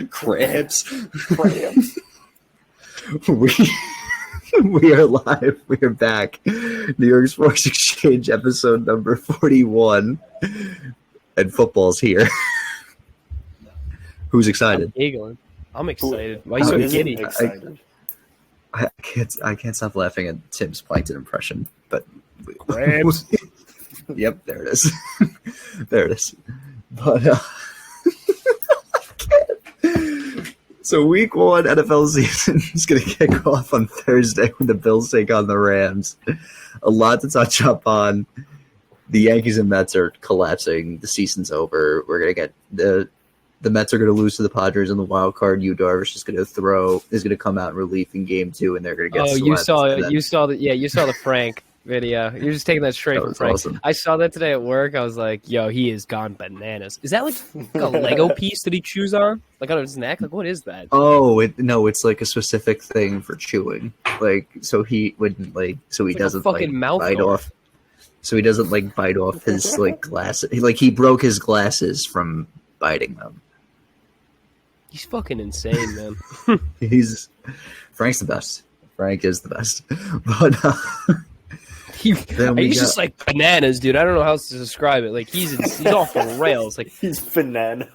Cramps. We are live. We are back. New York Sports Exchange episode number 41. And football's here. Who's excited? I'm giggling. I'm excited. Why are you so giddy? I can't stop laughing at Tim's Plankton impression. But Cramps. Yep, there it is. There it is. But so week one NFL season is going to kick off on Thursday when the Bills take on the Rams. A lot to touch up on. The Yankees and Mets are collapsing. The season's over. We're going to get the Mets are going to lose to the Padres in the wild card. Yu Darvish is going to come out in relief in game 2, and they're going to get swept. You saw the Frank video. You're just taking that straight from Frank. Awesome. I saw that today at work. I was like, yo, he is gone bananas. Is that like a Lego piece that he chews on? Like on his neck? Like what is that? Oh, it's like a specific thing for chewing. Like so he wouldn't doesn't fucking mouth bite off. So he doesn't like bite off his like glasses. He broke his glasses from biting them. He's fucking insane, man. Frank's the best. Frank is the best. But he's just like bananas, dude. I don't know how else to describe it. Like he's off the rails. Like he's bananas.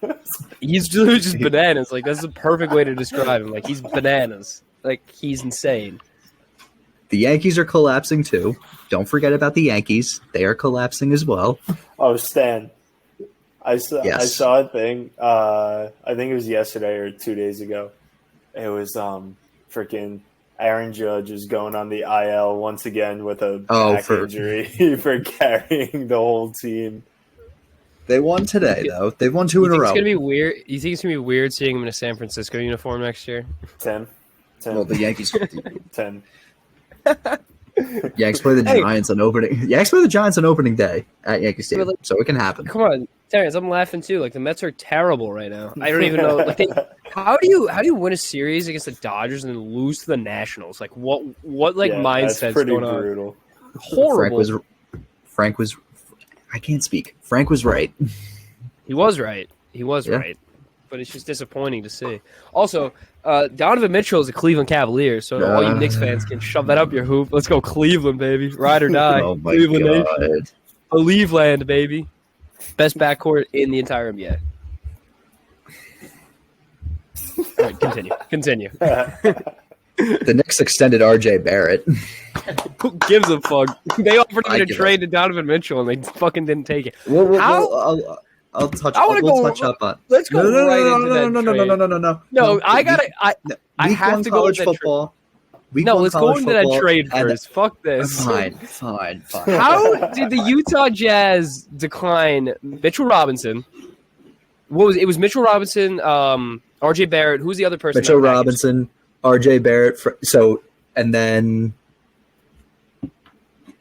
He's literally just bananas. Like that's the perfect way to describe him. Like he's bananas. Like he's insane. The Yankees are collapsing too. Don't forget about the Yankees. They are collapsing as well. Oh, Stan. I saw a thing. I think it was yesterday or 2 days ago. It was freaking Aaron Judge is going on the IL once again with a back injury for carrying the whole team. They won today, though. They've won 2 in a row. It's gonna be weird. You think it's gonna be weird seeing him in a San Francisco uniform next year? 10. Well, the Yankees 10. Yanks play the Giants on opening. Yanks play the Giants on opening day at Yankee Stadium, so it can happen. Come on, Terrence, I'm laughing too. Like the Mets are terrible right now. I don't even know. Like, how do you win a series against the Dodgers and then lose to the Nationals? Like what mindset's going on? Brutal. Horrible. Frank was. I can't speak. Frank was right. He was right. Right. But it's just disappointing to see. Also, Donovan Mitchell is a Cleveland Cavalier, so all you Knicks fans can shove that up your hoop. Let's go Cleveland, baby. Ride or die. Oh my Cleveland God. Nation. Cleveland, baby. Best backcourt in the entire NBA. All right, continue. The Knicks extended RJ Barrett. Who gives a fuck? They offered him a trade to Donovan Mitchell, and they fucking didn't take it. I'll touch up on. Let's go right into that. No. No, I have to go into football. Let's go into that trade first. Fuck this. Fine. How did the Utah Jazz decline Mitchell Robinson? It was Mitchell Robinson, RJ Barrett. Who's the other person? Mitchell Robinson, RJ Barrett. And then it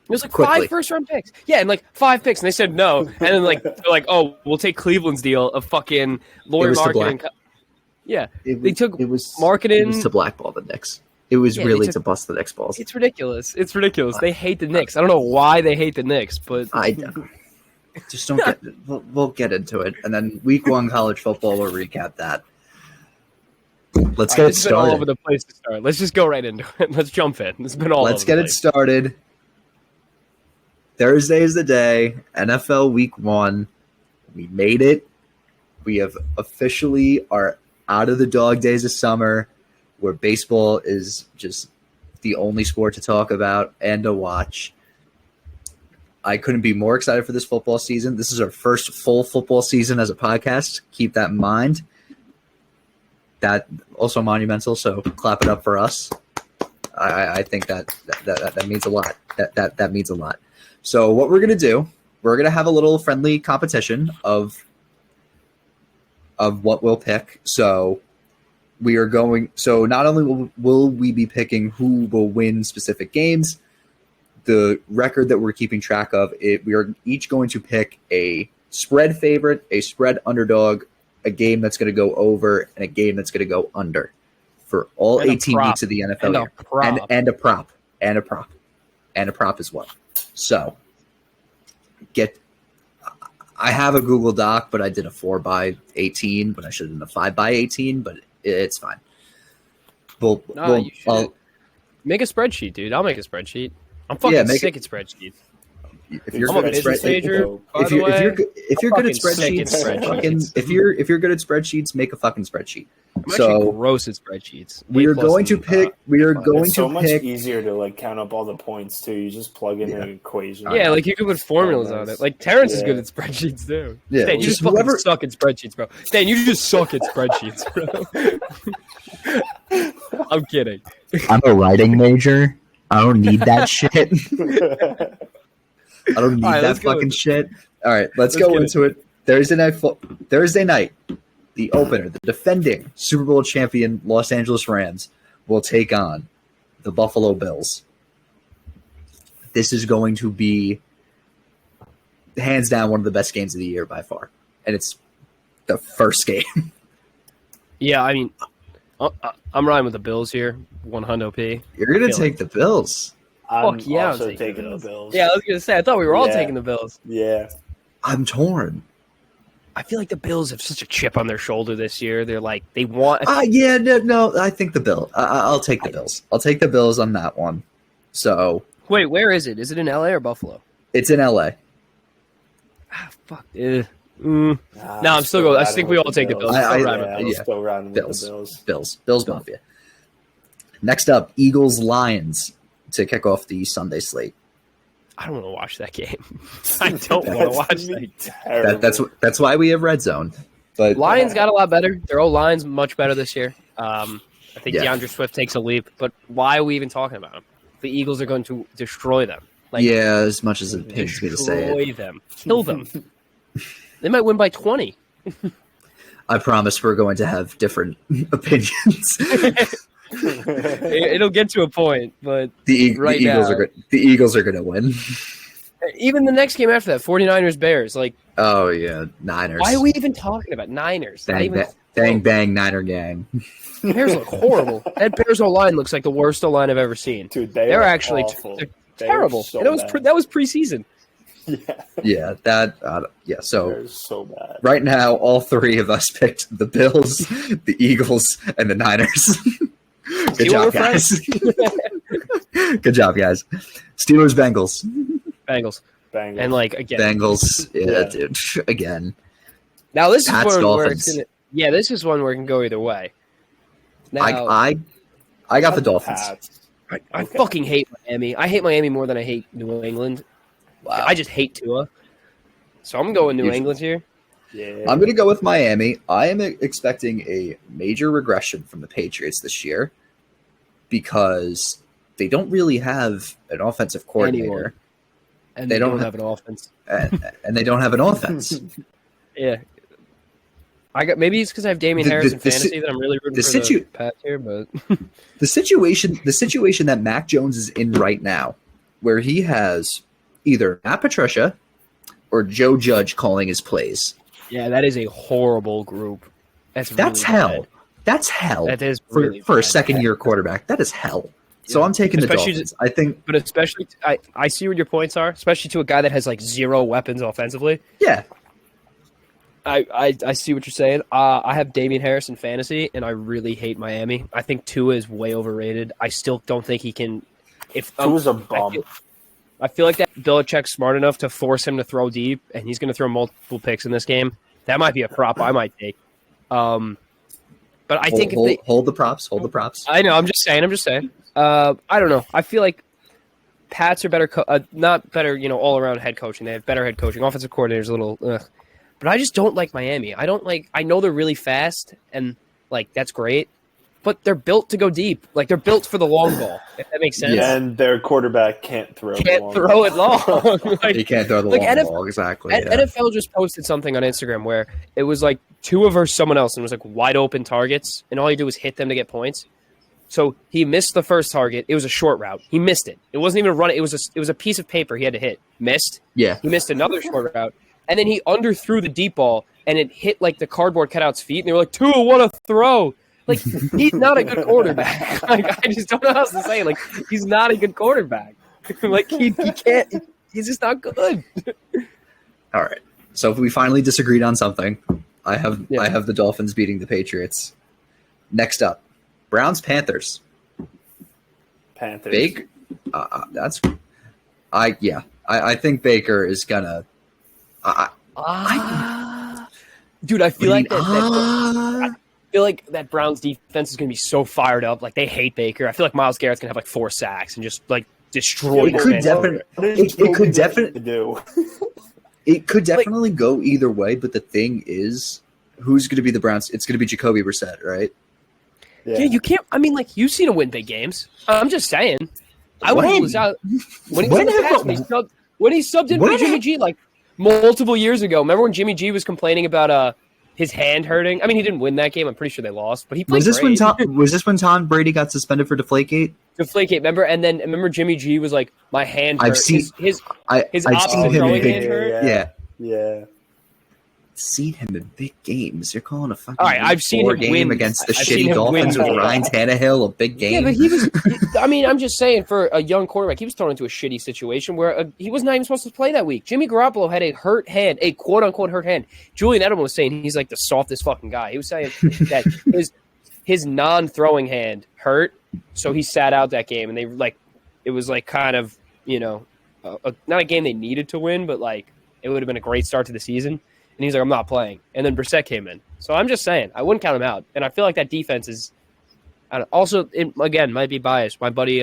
was like 5 first-round picks. Yeah, and like 5 picks, and they said no. And then they're like, oh, we'll take Cleveland's deal of fucking Laurie Marketing. Yeah, they took marketing. It was to blackball the Knicks. It was really to bust the Knicks balls. It's ridiculous. They hate the Knicks. I don't know why they hate the Knicks, but I just don't get it. We'll get into it. And then week 1 college football, we'll recap that. Let's get it started. It's been all over the place to start. Let's just go right into it. Let's jump in. It's been all Let's get it started. Thursday is the day. NFL week 1. We made it. We have officially are out of the dog days of summer where baseball is just the only sport to talk about and to watch. I couldn't be more excited for this football season. This is our first full football season as a podcast. Keep that in mind. That also monumental, so clap it up for us. I think that means a lot. That means a lot. So what we're gonna do, we're gonna have a little friendly competition of what we'll pick. So we are going. So not only will we be picking who will win specific games, the record that we're keeping track of, we are each going to pick a spread favorite, a spread underdog, a game that's going to go over, and a game that's going to go under for all 18 weeks of the NFL year. And a prop. And a prop as well. So I have a Google Doc, but I did a 4x18, but I should have done a 5x18, but it's fine. You should make a spreadsheet, dude. I'll make a spreadsheet. I'm fucking sick at spreadsheets. If you're good at spreadsheets, if you're good at spreadsheets, make a fucking spreadsheet. I'm gross at spreadsheets. We are going to pick. It's so much easier to like count up all the points too. You just plug in an equation. Yeah, like you can put formulas on it. Like Terrence is good at spreadsheets too. Yeah, Stan, you just fucking suck at spreadsheets, bro. Stan, you just suck at spreadsheets, bro. I'm kidding. I'm a writing major. I don't need that shit. I don't need that fucking shit. All right, let's go into it. Thursday night, the opener, the defending Super Bowl champion Los Angeles Rams will take on the Buffalo Bills. This is going to be hands down one of the best games of the year by far, and it's the first game. Yeah, I mean, I'm riding with the Bills here, 100 P. You're gonna take the Bills. I'm also taking the Bills. Yeah, I was gonna say. I thought we were all taking the Bills. Yeah, I'm torn. I feel like the Bills have such a chip on their shoulder this year. They're like they want. No. I think the Bills. I'll take the Bills. I'll take the Bills on that one. So wait, where is it? Is it in LA or Buffalo? It's in LA. Fuck. No, I'm still going. I think we all take the Bills. I'm still riding with the Bills. Bills Mafia. Next up, Eagles-Lions to kick off the Sunday slate. I don't want to watch that game. I don't want to watch that. That's why we have Red Zone. But Lions got a lot better. Their old line's much better this year. I think DeAndre Swift takes a leap. But why are we even talking about them? The Eagles are going to destroy them. As much as it pains me to say it. Destroy them. Kill them. They might win by 20. I promise we're going to have different opinions. It'll get to a point, but the Eagles are going to win. Even the next game after that, 49ers Bears. Oh yeah, Niners. Why are we even talking about Niners? Bang, Niner gang. Bears look horrible. That Bears O-line looks like the worst O-line I've ever seen. Dude, they're actually terrible. So that was preseason. Yeah. So they're so bad. Right now, all three of us picked the Bills, the Eagles, and the Niners. Good job, guys. Good job, guys. Steelers, Bengals. And again. Bengals. Yeah, dude. Again. Now this is one where it's gonna. Yeah, this is one where it can go either way. Now, I got the Dolphins. I fucking hate Miami. I hate Miami more than I hate New England. Wow. I just hate Tua. So I'm going New England here. Yeah. I'm going to go with Miami. I am expecting a major regression from the Patriots this year because they don't really have an offensive coordinator. And they don't have an offense. And they don't have an offense. Yeah. Maybe it's because I have Damian Harris in fantasy that I'm really rooting for the Pats here, but the situation that Mac Jones is in right now, where he has either Matt Patricia or Joe Judge calling his plays. Yeah, that is a horrible group. That's hell. Bad. That's hell. That is really for a second-year quarterback. That is hell. So I'm taking the Dolphins. I think, but especially I see what your points are, especially to a guy that has zero weapons offensively. Yeah. I see what you're saying. I have Damian Harris in fantasy, and I really hate Miami. I think Tua is way overrated. I still don't think he can. Tua's a bum. I feel like that Belichick's smart enough to force him to throw deep, and he's going to throw multiple picks in this game. That might be a prop I might take. But I think if they hold the props. I know. I'm just saying. I don't know. I feel like Pats are better, not better, all around head coaching. They have better head coaching. Offensive coordinators a little. But I just don't like Miami. I know they're really fast, and that's great. But they're built to go deep. They're built for the long ball, if that makes sense. Yeah, and their quarterback can't throw it long. He can't throw the long ball, exactly. NFL just posted something on Instagram where it was Tua versus someone else, and it was wide open targets, and all you do is hit them to get points. So he missed the first target. It was a short route. He missed it. It wasn't even a run. It was a piece of paper he had to hit. Missed. Yeah. He missed another short route, and then he underthrew the deep ball, and it hit the cardboard cutout's feet, and they were like, "Tua, what a throw!" He's not a good quarterback. I just don't know how else to say. He's not a good quarterback. He can't. He's just not good. All right. So if we finally disagreed on something, I have the Dolphins beating the Patriots. Next up, Browns Panthers. Panthers. I think Baker is gonna. Dude, I feel like I feel like that Browns defense is gonna be so fired up. Like they hate Baker. I feel like Myles Garrett's gonna have like 4 sacks and just like destroy. It could definitely go either way. But the thing is, who's going to be the Browns? It's going to be Jacoby Brissett, right? Yeah, you can't. I mean, like you've seen him win big games. I'm just saying. I would rule this out when he subbed in for Jimmy G like multiple years ago. Remember when Jimmy G was complaining about his hand hurting? I mean, he didn't win that game. I'm pretty sure they lost, but he played. Was this when Tom Brady got suspended for Deflategate? Deflategate, remember? And then remember Jimmy G was like, "My hand hurt." I've seen his opposite throwing hand hurt. Yeah. Seen him in big games. You're calling a fucking all right. I've seen him game win against the shitty Dolphins with Ryan Tannehill, a big game. Yeah, but he was. I mean, I'm just saying for a young quarterback, he was thrown into a shitty situation where he was not even supposed to play that week. Jimmy Garoppolo had a hurt hand, a quote unquote hurt hand. Julian Edelman was saying he's like the softest fucking guy. He was saying that his non-throwing hand hurt, so he sat out that game, and it was like kind of not a game they needed to win, but like it would have been a great start to the season. And he's like, I'm not playing. And then Brissett came in. So I'm just saying, I wouldn't count him out. And I feel like that defense is also, again, might be biased. My buddy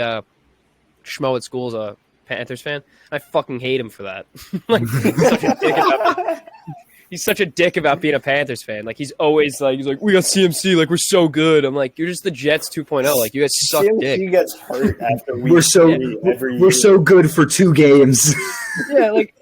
Schmo at school is a Panthers fan. I fucking hate him for that. Like, he's such a dick about being a Panthers fan. Like, he's always like, we got CMC, like, we're so good. I'm like, you're just the Jets 2.0. Like, you guys suck dick. CMC gets hurt after we're so good for 2 games. Yeah, like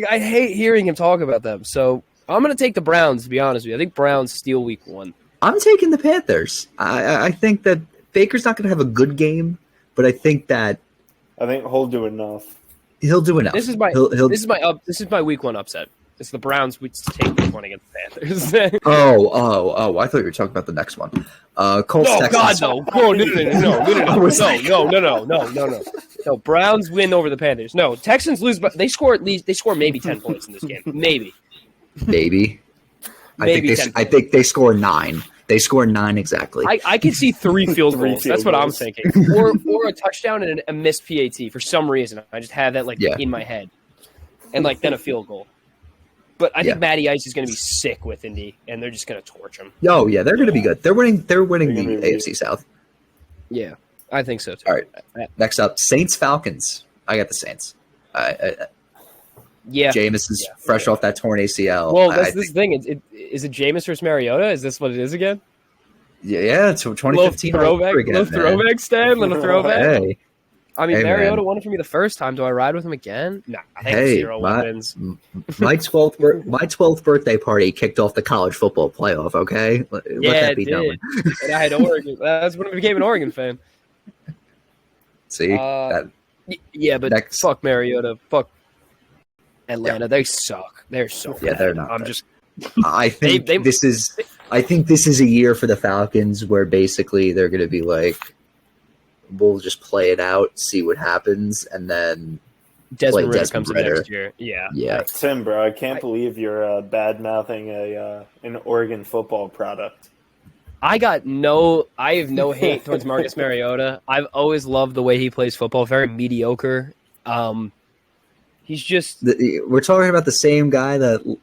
I hate hearing him talk about them. So I'm going to take the Browns, to be honest with you. I think Browns steal week 1. I'm taking the Panthers. I think that Baker's not going to have a good game, but I think he'll do enough. He'll do enough. This is my week 1 upset. It's the Browns. We take week 1 against the Panthers. Oh! I thought you were talking about the next one. Colts. No, Texans. God, no. No, Browns win over the Panthers. No, Texans lose, but they score maybe 10 points in this game. Maybe. I think they score 9. They score 9 exactly. I could see 3 field goals. That's what I'm thinking. Or a touchdown and a missed PAT for some reason. I just have that in my head. And then a field goal. But I think Matty Ice is going to be sick with Indy, and they're just going to torch him. Oh yeah, they're going to be good. They're winning the AFC South. Yeah, I think so too. All right, next up, Saints Falcons. I got the Saints. Jameis is fresh off that torn ACL. Well, that's this thing. Is it Jameis versus Mariota? Is this what it is again? Yeah, it's 2015 throwback, Stan. Little throwback. Hey. I mean, Mariota won it for me the first time. Do I ride with him again? Nah, I think 0 wins. My 12th birthday party kicked off the college football playoff, okay? Let that be known. And I had Oregon. That's when I became an Oregon fan. See? But fuck Mariota. Fuck Atlanta. Yeah. They suck. They're so bad. Yeah, they're not. I think this is a year for the Falcons where basically they're going to be like, we'll just play it out, see what happens, and then Desmond Ridder comes in next year. Yeah. Tim, bro, I can't believe you're bad-mouthing an Oregon football product. I have no hate towards Marcus Mariota. I've always loved the way he plays football. Very mediocre. He's just... We're talking about the same guy that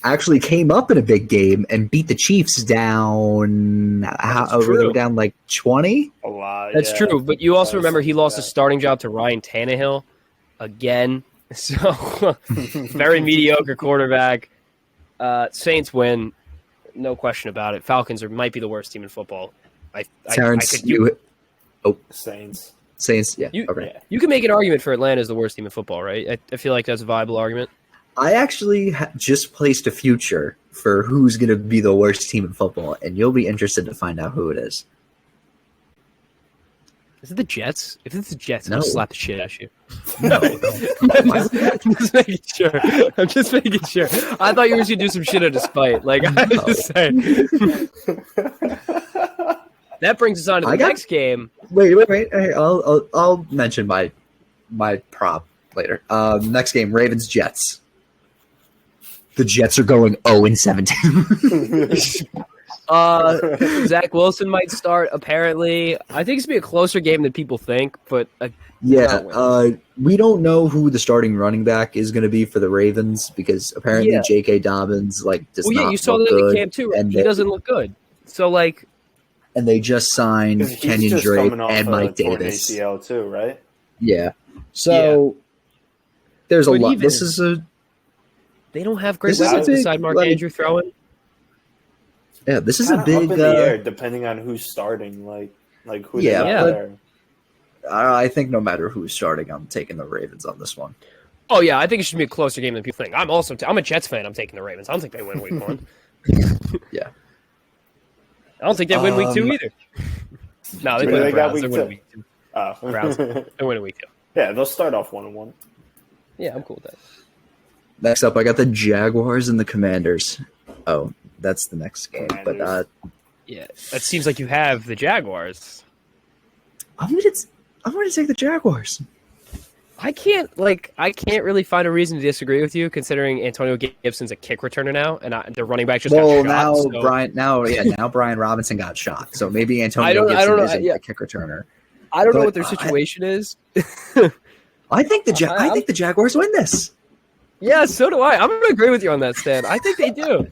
actually came up in a big game and beat the Chiefs down. Down like 20? A lot. That's true, but you also remember he lost his starting job to Ryan Tannehill again. So very mediocre quarterback. Saints win, no question about it. Falcons might be the worst team in football. Saints, yeah. You can make an argument for Atlanta as the worst team in football, right? I feel like that's a viable argument. I actually just placed a future for who's going to be the worst team in football, and you'll be interested to find out who it is. Is it the Jets? If it's the Jets, no. I'll slap the shit out of you. No. I'm just making sure. I thought you were going to do some shit out of spite. Like, I was just saying. That brings us on to the next game. Wait. Hey, I'll mention my prop later. Next game, Ravens-Jets. The Jets are going 0-17. Zach Wilson might start, apparently. I think it's going to be a closer game than people think, but we don't know who the starting running back is going to be for the Ravens because apparently J.K. Dobbins does not you saw look that in good. camp too, right? He doesn't look good. So and they just signed Kenyon Drake and Mike Davis. ACL too, right? Yeah. So there's a lot. They don't have great weapons beside Mark Andrew throwing. Yeah, this is a big. Up in the air, depending on who's starting, like who. There. I think no matter who's starting, I'm taking the Ravens on this one. Oh yeah, I think it should be a closer game than people think. I'm a Jets fan. I'm taking the Ravens. I don't think they win week 1. Yeah, I don't think they win week 2 either. No, they play the Browns. They win week 2. Oh, Browns. They win week 2. Yeah, they'll start off 1-1. Yeah, I'm cool with that. Next up, I got the Jaguars and the Commanders. Oh, that's the next game. But that seems like you have the Jaguars. I'm going to take the Jaguars. I can't really find a reason to disagree with you, considering Antonio Gibson's a kick returner now, and the running back just got shot. Now Brian Robinson got shot, so maybe Antonio Gibson isn't a kick returner. I don't know what their situation is. I think the Jaguars win this. Yeah, so do I. I'm going to agree with you on that, Stan. I think they do.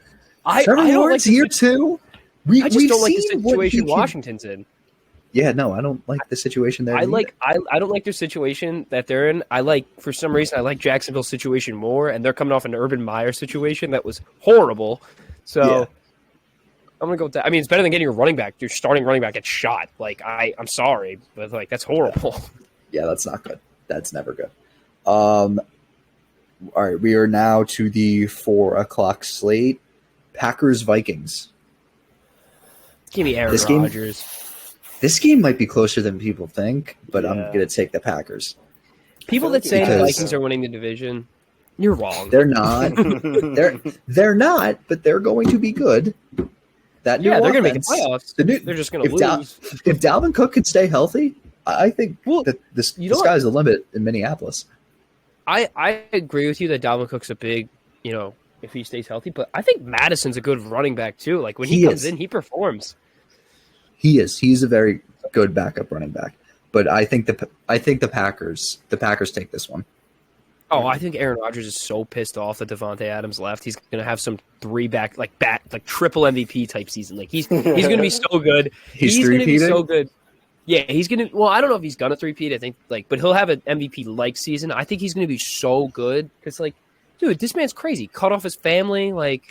Trevor Lawrence year 2. I just don't like the situation Washington's in. Yeah, no, I don't like the situation there. I don't like their situation that they're in. For some reason, I like Jacksonville's situation more, and they're coming off an Urban Meyer situation that was horrible. So I'm gonna go with that. I mean, it's better than getting your running back. Your starting running back gets shot. I'm sorry, but that's horrible. Yeah, that's not good. That's never good. All right, we are now to the 4:00 slate. Packers Vikings. Give me Aaron Rodgers. This game might be closer than people think, but I'm going to take the Packers. People that say the Vikings are winning the division, you're wrong. They're not. they're not, but they're going to be good. They're going to make the playoffs. They're just going to lose. If Dalvin Cook can stay healthy, I think that the sky's the limit in Minneapolis. I agree with you that Dalvin Cook's a big, if he stays healthy, but I think Madison's a good running back too. When he comes in, he performs. He is. He's a very good backup running back. But I think the Packers take this one. Oh, I think Aaron Rodgers is so pissed off that Devontae Adams left. He's going to have some triple MVP type season. He's going to be so good. He's going to be so good. Yeah, he's going to. Well, I don't know if he's going to three-peat. I think but he'll have an MVP season. I think he's going to be so good because dude, this man's crazy. Cut off his family.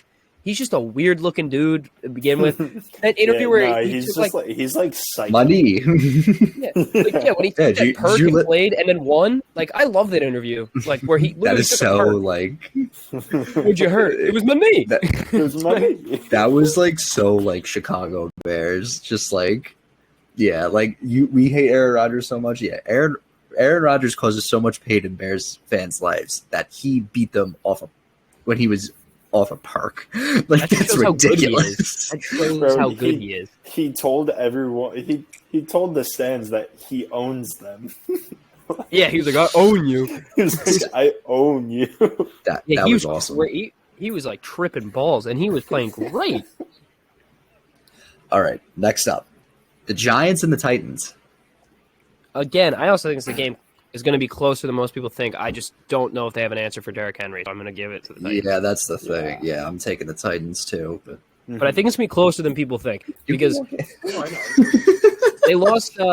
He's just a weird looking dude to begin with. That interview where he's psychic. Money. When he took that perk and played and then won. I love that interview. Where he that is so What'd you hurt? It was money. It was money. That was so Chicago Bears. Just we hate Aaron Rodgers so much. Yeah, Aaron Rodgers causes so much pain in Bears fans' lives that he beat them when he was off a park. That's ridiculous. That shows how good he is. He told everyone. He told the stands that he owns them. Yeah, he was like, "I own you." I own you. That was awesome. He was tripping balls, and he was playing great. All right, next up, the Giants and the Titans. Again, I also think the game is going to be closer than most people think. I just don't know if they have an answer for Derrick Henry, so I'm going to give it to the Titans. Yeah, that's the thing. Yeah, I'm taking the Titans too. But I think it's going to be closer than people think because they lost they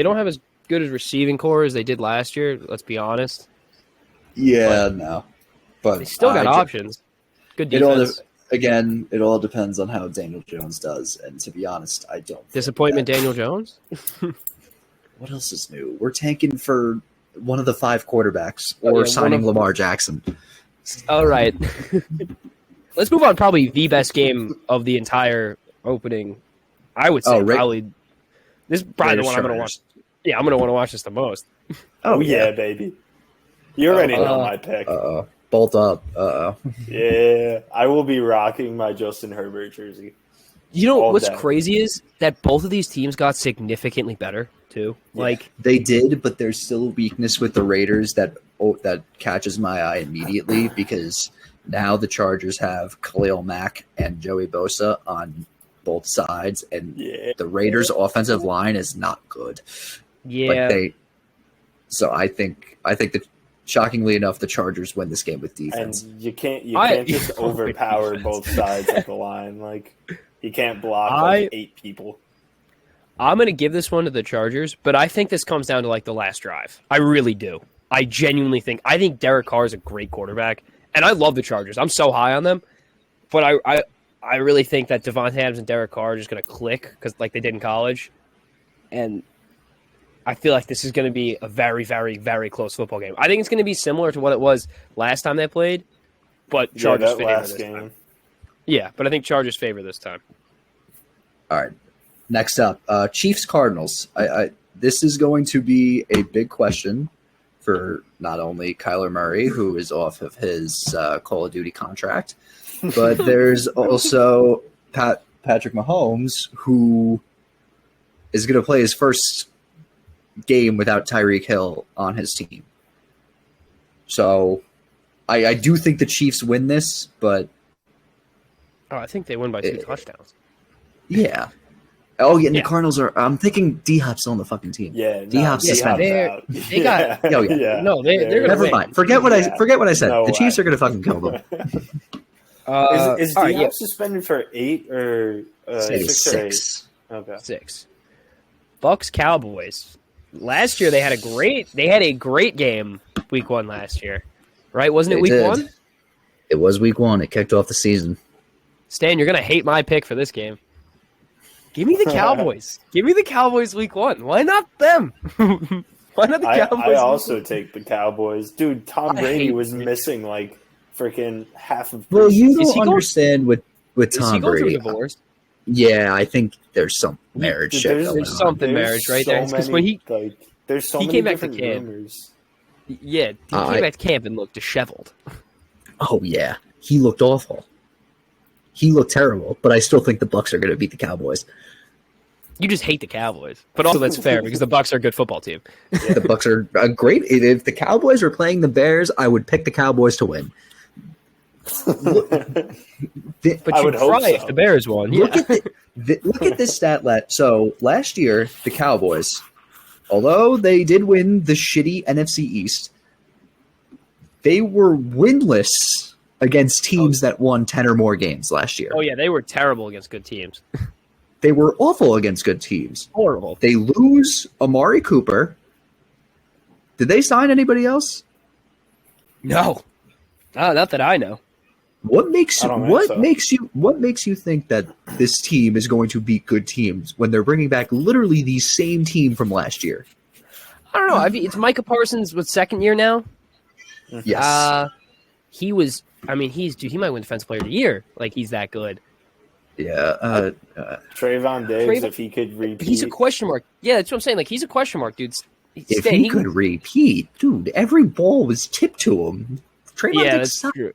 don't have as good a receiving core as they did last year, let's be honest. Yeah, but they still got options. Good defense. It all depends on how Daniel Jones does, and to be honest, I don't. Disappointment, Daniel Jones? What else is new? We're tanking for one of the 5 quarterbacks or signing Lamar Jackson. All right. Let's move on. Probably the best game of the entire opening. I would say probably. This is probably the one I'm going to watch. Yeah, I'm going to want to watch this the most. Oh, yeah, baby. You already know my pick. Bolt up. Yeah, I will be rocking my Justin Herbert jersey. You know what's crazy is that both of these teams got significantly better too. They did, but there's still a weakness with the Raiders that that catches my eye immediately because now the Chargers have Khalil Mack and Joey Bosa on both sides, and the Raiders' offensive line is not good. Yeah. So I think that shockingly enough, the Chargers win this game with defense. And you can't just overpower both sides of the line. Like you can't block 8 people. I'm going to give this one to the Chargers, but I think this comes down to like the last drive. I really do. I genuinely think. I think Derek Carr is a great quarterback, and I love the Chargers. I'm so high on them, but I really think that Devontae Adams and Derek Carr are just going to click because like they did in college, and I feel like this is going to be a very, very, very close football game. I think it's going to be similar to what it was last time they played, but Chargers favor this time. Yeah, but I think Chargers favor this time. All right. Next up, Chiefs-Cardinals. This is going to be a big question for not only Kyler Murray, who is off of his Call of Duty contract, but there's also Patrick Mahomes, who is going to play his first game without Tyreek Hill on his team. So I do think the Chiefs win this, but... Oh, I think they win by 2 touchdowns. Yeah. Oh, yeah, and the Cardinals are... I'm thinking D-Hop's still on the fucking team. Yeah. D-Hop's suspended. They got... Oh, yeah. No, they're going to Never mind. Forget what I said. No the Chiefs way. are going to fucking kill them. Is D-Hop suspended for 8 or 6 or 8? Okay. 6. Bucks Cowboys. Last year they had a great game week 1 last year. Right? Wasn't it week 1? It was week 1. It kicked off the season. Stan, you're going to hate my pick for this game. Give me the Cowboys. Give me the Cowboys week 1. Why not them? Why not the Cowboys? I also take the Cowboys. Dude, Tom Brady was missing like freaking half of... Well, you don't understand with Tom Brady. Through divorce? Yeah, I think there's some marriage shit going on. There's something marriage right there. Because when there's so he many came back to different camp. rumors. Yeah, he came back to camp and looked disheveled. Oh, yeah. He looked awful. He looked terrible, but I still think the Bucks are going to beat the Cowboys. You just hate the Cowboys. But also that's fair because the Bucks are a good football team. Yeah. The Bucks are great. If the Cowboys were playing the Bears, I would pick the Cowboys to win. But I would hope so. If the Bears won. Look at this stat. So last year, the Cowboys, although they did win the shitty NFC East, they were winless against teams that won 10 or more games last year. Oh, yeah, they were terrible against good teams. They were awful against good teams. Horrible. They lose Amari Cooper. Did they sign anybody else? No. Not that I know. What makes you think that this team is going to beat good teams when they're bringing back literally the same team from last year? I don't know. I mean, it's Micah Parsons with second year now. Yes. He was. I mean, he might win Defensive Player of the Year. Like he's that good. Yeah. Trayvon Diggs, if he could repeat. He's a question mark. Yeah, that's what I'm saying. Like he's a question mark, dude. If he could repeat, dude, every ball was tipped to him. Trayvon Diggs that's true.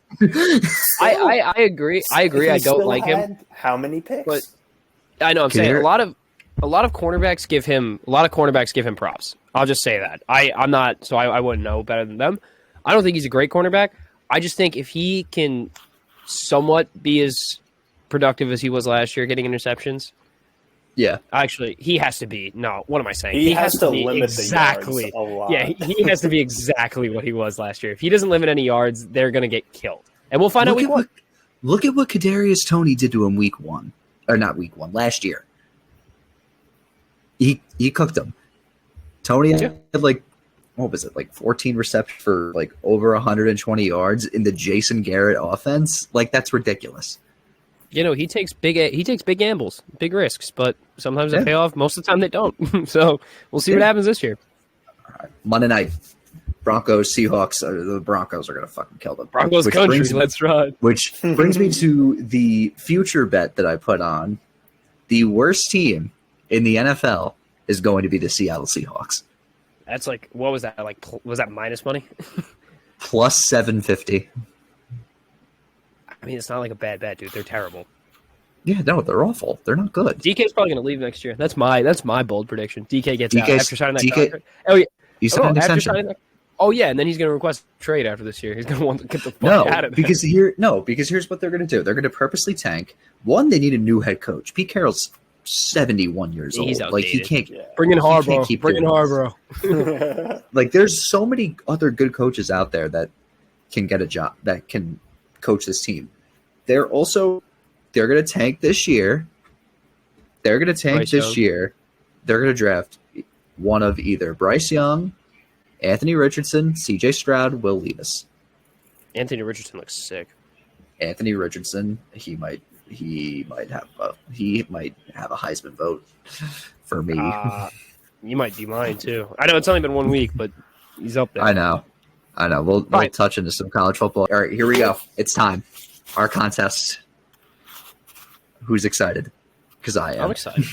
I agree. I don't like him. How many picks? But I know I'm saying a lot of cornerbacks give him props. I'll just say that. I'm not, so I wouldn't know better than them. I don't think he's a great cornerback. I just think if he can somewhat be as productive as he was last year, getting interceptions. Yeah. Actually, he has to be. No, what am I saying? He has to limit exactly. the yards a lot. Yeah, he has to be exactly what he was last year. If he doesn't limit any yards, they're going to get killed. And we'll find out week 1. Look at what Kadarius Toney did to him week 1. Or not week 1, last year. He cooked him. Toney had what was it, 14 receptions for over 120 yards in the Jason Garrett offense? That's ridiculous. You know, he takes big gambles, big risks, but sometimes they pay off. Most of the time they don't. So we'll see what happens this year. All right. Monday night, Broncos, Seahawks. The Broncos are going to fucking kill them. Broncos country, let's ride. Which brings me to the future bet that I put on. The worst team in the NFL is going to be the Seattle Seahawks. That's what was that? Was that minus money? Plus 750. I mean, it's not a bad bet, dude. They're terrible. Yeah, no, they're awful. They're not good. DK's probably going to leave next year. That's my bold prediction. DK gets out after signing that contract. Oh yeah, you signed an extension. Oh yeah, and then he's going to request a trade after this year. He's going to want to get the fuck out of there. Because here's what they're going to do. They're going to purposely tank. One, they need a new head coach. Pete Carroll's 71 years old. Outdated. Like he can't bring in Harbaugh. Like there's so many other good coaches out there that can get a job, that can coach this team. They're going to tank this year. They're going to tank this year. They're going to draft one of either Bryce Young, Anthony Richardson, C.J. Stroud, Will Levis. Anthony Richardson looks sick. Anthony Richardson, he might have a Heisman vote for me. You might be mine too. I know it's only been 1 week, but he's up there. I know. We'll touch into some college football. All right, here we go. It's time. Our contest. Who's excited? Because I am. I'm excited.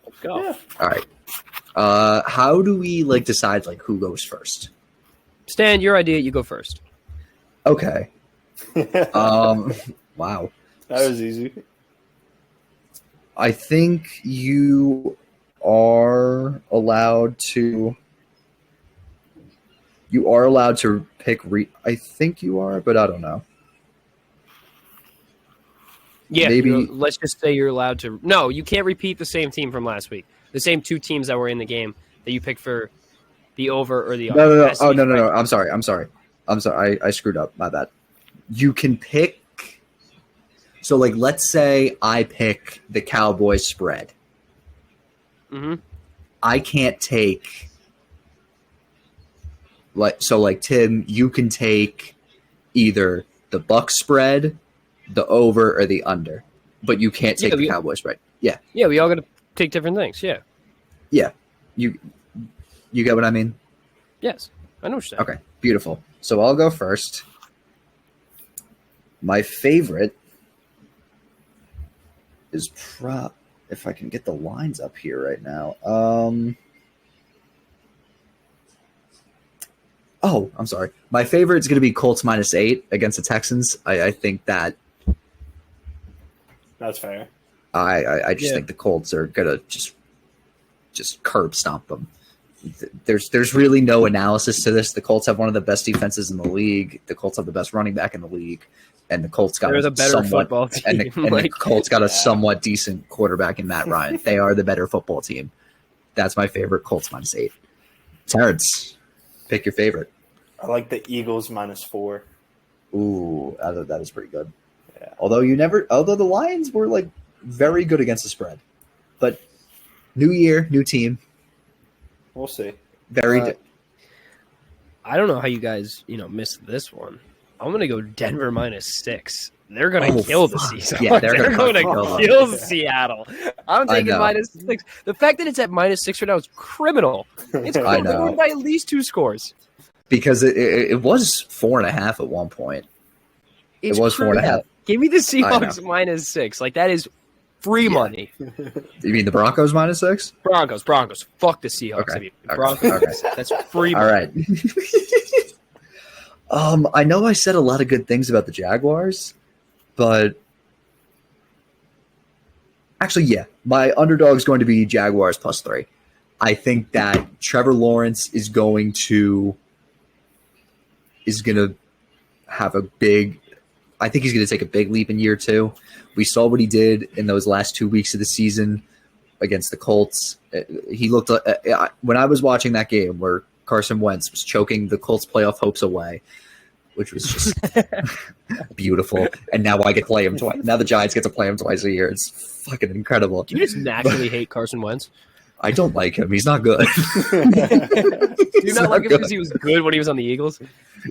Let's go. Yeah. All right. How do we decide who goes first? Stan, your idea. You go first. Okay. Wow. That was easy. I think you are allowed to. You are allowed to pick. I think you are, but I don't know. Yeah, maybe. Let's just say you're allowed to. No, you can't repeat the same team from last week. The same two teams that were in the game that you picked for the over or the under. No. Oh, no. I'm sorry. I screwed up. My bad. You can pick. So, let's say I pick the Cowboys spread. Mm-hmm. I can't take. Tim, you can take either the Bucs spread, the over, or the under, but you can't take the Cowboys spread. Yeah. Yeah, we all got to take different things. Yeah. Yeah. You get what I mean? Yes. I know what you're saying. Okay. Beautiful. So I'll go first. My favorite is if I can get the lines up here right now. I'm sorry. My favorite is going to be Colts -8 against the Texans. I think that. That's fair. I just think the Colts are going to just curb stomp them. There's really no analysis to this. The Colts have one of the best defenses in the league. The Colts have the best running back in the league, and the Colts got the better football team. And the Colts got a somewhat decent quarterback in Matt Ryan. They are the better football team. That's my favorite. Colts -8. Terrence, pick your favorite. I like the Eagles -4. Ooh, that is pretty good. Yeah. Although the Lions were very good against the spread, but new year, new team. We'll see. I don't know how you guys, missed this one. I'm gonna go Denver -6. They're gonna kill the Seahawks. Yeah, they're gonna kill Seattle. I'm taking -6. The fact that it's at -6 right now is criminal. It's criminal. They're going by at least 2 scores. Because it was 4.5 at one point. It was 4.5. Give me the Seahawks -6. That is free money. You mean the Broncos -6? Broncos. Fuck the Seahawks. Okay. Broncos. Okay. That's free money. All right. I know I said a lot of good things about the Jaguars, but actually, yeah, my underdog is going to be Jaguars +3. I think that Trevor Lawrence is going to have a big. I think he's going to take a big leap in year 2. We saw what he did in those last 2 weeks of the season against the Colts. He looked when I was watching that game where Carson Wentz was choking the Colts playoff hopes away, which was just beautiful. And now I get to play him twice. Now the Giants get to play him twice a year. It's fucking incredible. Do you just naturally hate Carson Wentz? I don't like him. He's not good. Do you not like him because he was good when he was on the Eagles?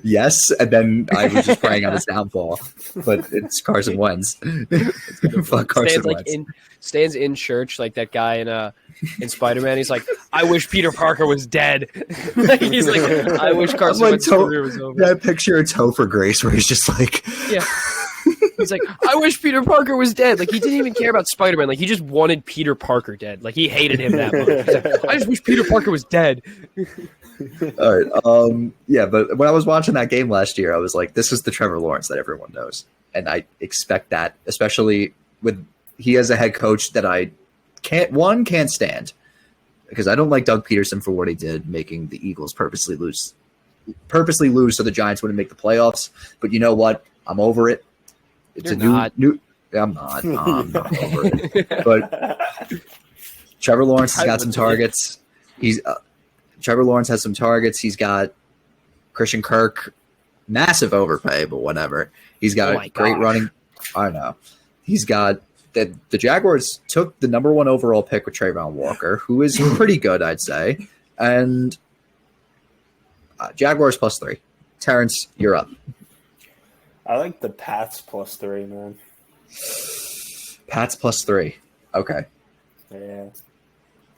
Yes, and then I was just praying on his downfall. But it's Carson Wentz. Fuck Carson Wentz. Stands in church like that guy in Spider-Man. He's like, I wish Peter Parker was dead. He's like, I wish Carson Wentz's career was over. That picture of Topher Grace where he's just like... Yeah. He's like, I wish Peter Parker was dead. He didn't even care about Spider-Man. He just wanted Peter Parker dead. He hated him that much. He's like, I just wish Peter Parker was dead. All right. Yeah, but when I was watching that game last year, I was like, this is the Trevor Lawrence that everyone knows. And I expect that, especially with he has a head coach that I can't stand. Because I don't like Doug Peterson for what he did, making the Eagles purposely lose purposely lose so the Giants wouldn't make the playoffs. But you know what? I'm over it. It's You're a new. I'm not over it. But Trevor Lawrence has got some targets. Trevor Lawrence has some targets. He's got Christian Kirk, massive overpay, but whatever. He's got great running. I know. He's got the Jaguars took the number 1 overall pick with Trayvon Walker, who is pretty good, I'd say. And Jaguars +3. Terrence, you're up. I like the Pats +3, man. Pats +3. Okay. Yeah.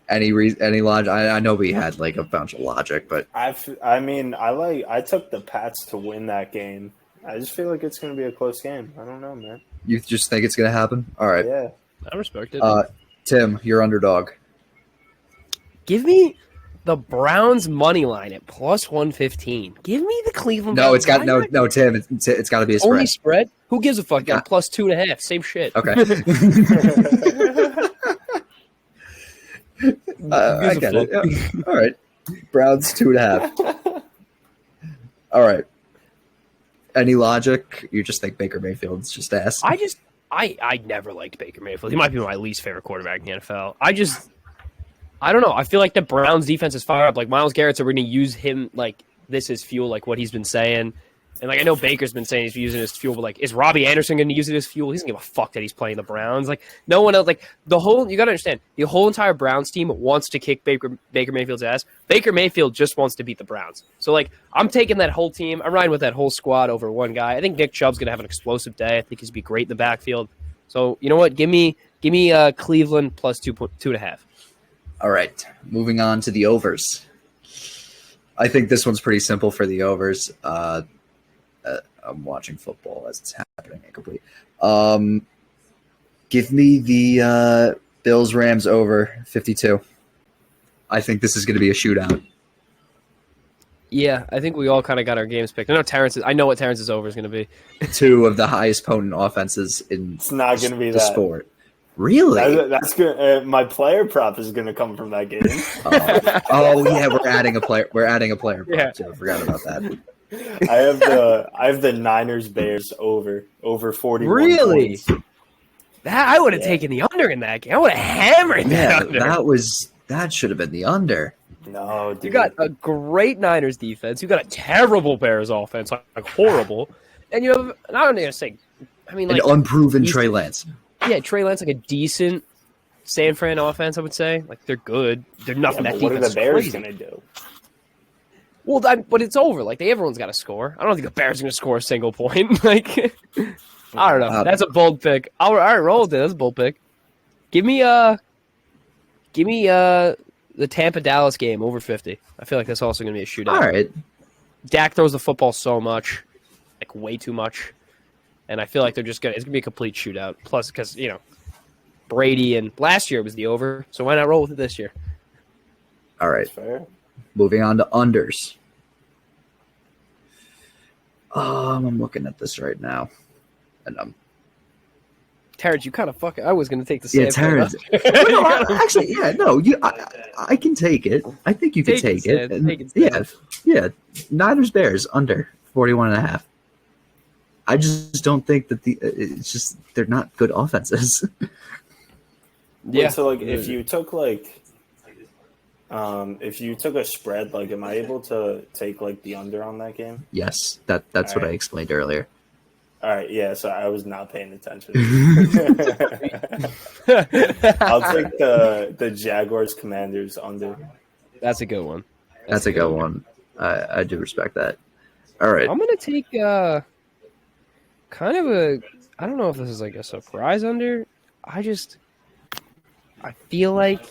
Any logic? I know we had like a bunch of logic, but I took the Pats to win that game. I just feel like it's going to be a close game. I don't know, man. You just think it's going to happen? All right. Yeah. I respect it. Tim, you're underdog. Give me the Browns money line at +115. Give me the Cleveland. No, it's got no, Tim. It's got to be a spread. Only spread? Who gives a fuck? Got +2.5. Same shit. Okay. I get it. Yeah. All right. Browns 2.5. All right. Any logic? You just think Baker Mayfield's just ass? I never liked Baker Mayfield. He might be my least favorite quarterback in the NFL. I don't know. I feel like the Browns defense is fired up. Like Myles Garrett, so we're going to use him like this is fuel, like what he's been saying. And like I know Baker's been saying he's using his fuel, but like is Robbie Anderson going to use it as fuel? He doesn't give a fuck that he's playing the Browns. Like no one else. Like you got to understand, the whole entire Browns team wants to kick Baker Mayfield's ass. Baker Mayfield just wants to beat the Browns. So like I'm taking that whole team. I'm riding with that whole squad over one guy. I think Nick Chubb's going to have an explosive day. I think he's going to be great in the backfield. So you know what? Give me Cleveland +2.5. All right. Moving on to the overs. I think this one's pretty simple for the overs. I'm watching football as it's happening. Give me the Bills-Rams over 52. I think this is going to be a shootout. Yeah, I think we all kind of got our games picked. I know what Terrence's over is going to be. 2 of the highest potent offenses in it's not going to be the that. sport. Really? That's good. My player prop is going to come from that game. Oh yeah, we're adding a player. We're adding a player prop. Yeah. Too. I forgot about that. I have the Niners Bears over 41. Really? Points. I would have taken the under in that game. I would have hammered that under. That should have been the under. No, dude. You got a great Niners defense. You got a terrible Bears offense, like horrible. And you have not going to say, an unproven Trey Lance. Yeah, Trey Lance, like a decent San Fran offense, I would say. Like they're good. They're nothing. Yeah, that what defense are the Bears going to do? Well, but it's over. Like everyone's got to score. I don't think the Bears are going to score a single point. Like I don't know. That's a bold pick. All right, roll with it. That's a bold pick. Give me the Tampa Dallas game over 50. I feel like that's also going to be a shootout. All right. Dak throws the football so much, like way too much, and I feel like it's going to be a complete shootout. Plus, because Brady and last year was the over, so why not roll with it this year? All right. That's fair. Moving on to unders. I'm looking at this right now, and Terrence, you kind of I was going to take the same. Yeah, Terrence. I can take it. I think you can take it. Yeah. Niners Bears under 41.5. I just don't think that it's just they're not good offenses. Yeah. So if you took a spread, am I able to take the under on that game? Yes, that's what I explained earlier. All right, yeah, so I was not paying attention. I'll take the Jaguars Commanders under. That's a good one. That's a good one. I do respect that. All right. I'm going to take kind of I don't know if this is a surprise under. I feel like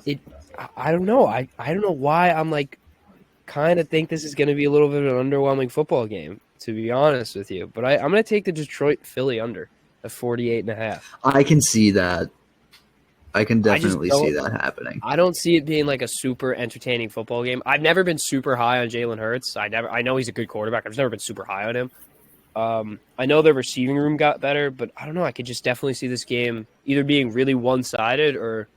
it. I don't know. I don't know why I'm kind of think this is going to be a little bit of an underwhelming football game, to be honest with you. But I'm going to take the Detroit-Philly under at 48.5. I can see that. I can definitely see that happening. I don't see it being a super entertaining football game. I've never been super high on Jalen Hurts. I know he's a good quarterback. I've just never been super high on him. I know their receiving room got better, but I don't know. I could just definitely see this game either being really one-sided or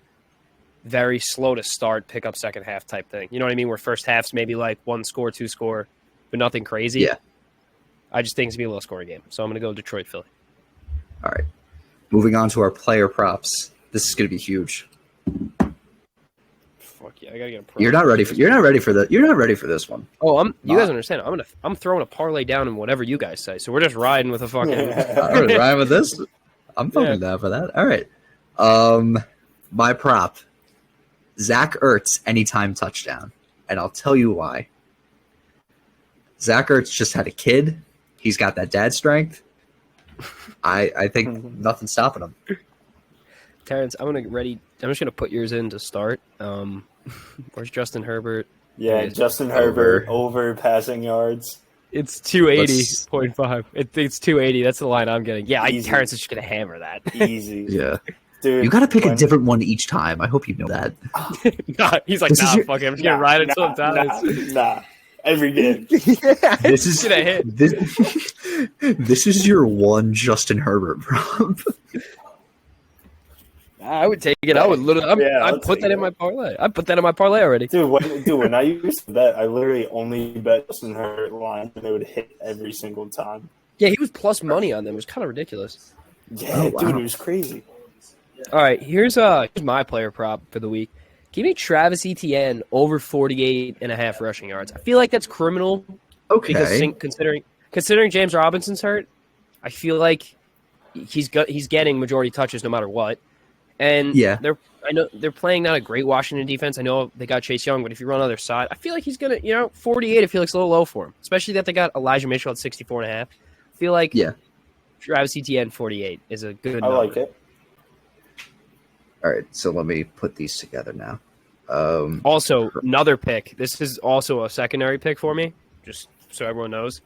very slow to start, pick up second half type thing. You know what I mean? Where first half's maybe 1 score, 2 score, but nothing crazy. Yeah. I just think it's going to be a low-scoring game. So I'm going to go Detroit, Philly. All right. Moving on to our player props. This is going to be huge. Fuck yeah, I got to get a prop. You're not ready for this one. Oh, you guys understand. I'm throwing a parlay down in whatever you guys say. So we're just riding with a fucking I'm riding with this. I'm fucking down for that. All right. My prop. Zach Ertz anytime touchdown. And I'll tell you why. Zach Ertz just had a kid. He's got that dad strength. I think nothing's stopping him. Terrence, I'm just gonna put yours in to start. Where's Justin Herbert? Yeah, Justin Herbert over passing yards. It's 280.5. It's 280. That's the line I'm getting. Yeah, Terrence is just gonna hammer that. Easy. Yeah. Dude, you got to pick a different one each time. I hope you know that. Nah, he's like, fuck it. I'm just gonna ride it until it dies. Nah. Every game. This is gonna hit. This is your one Justin Herbert prop. I would take it. I would literally. I put that in my parlay. I put that in my parlay already. Dude, when I used to bet, I literally only bet Justin Herbert lines, and it would hit every single time. Yeah, he was plus money on them. It was kind of ridiculous. Yeah, dude, it was crazy. All right, here's my player prop for the week. Give me Travis Etienne over 48.5 rushing yards. I feel like that's criminal. Okay. Because considering James Robinson's hurt, I feel like he's getting majority touches no matter what. And I know they're playing not a great Washington defense. I know they got Chase Young, but if you run other side, I feel like he's gonna 48. I feel like it's a little low for him, especially that they got Elijah Mitchell at 64.5. I feel like Travis Etienne 48 is a good number. I like it. All right, so let me put these together now. Also, another pick. This is also a secondary pick for me, just so everyone knows.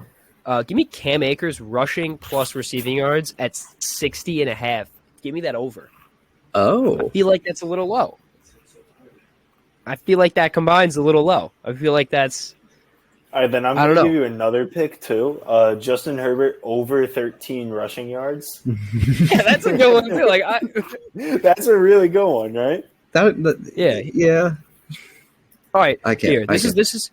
Give me Cam Akers rushing plus receiving yards at 60.5. Give me that over. Oh. I feel like that's a little low. I feel like that combines a little low. I feel like that's... All right, then I'm going to give you another pick, too. Justin Herbert over 13 rushing yards. Yeah, that's a good one, too. That's a really good one, right? Yeah. All right, this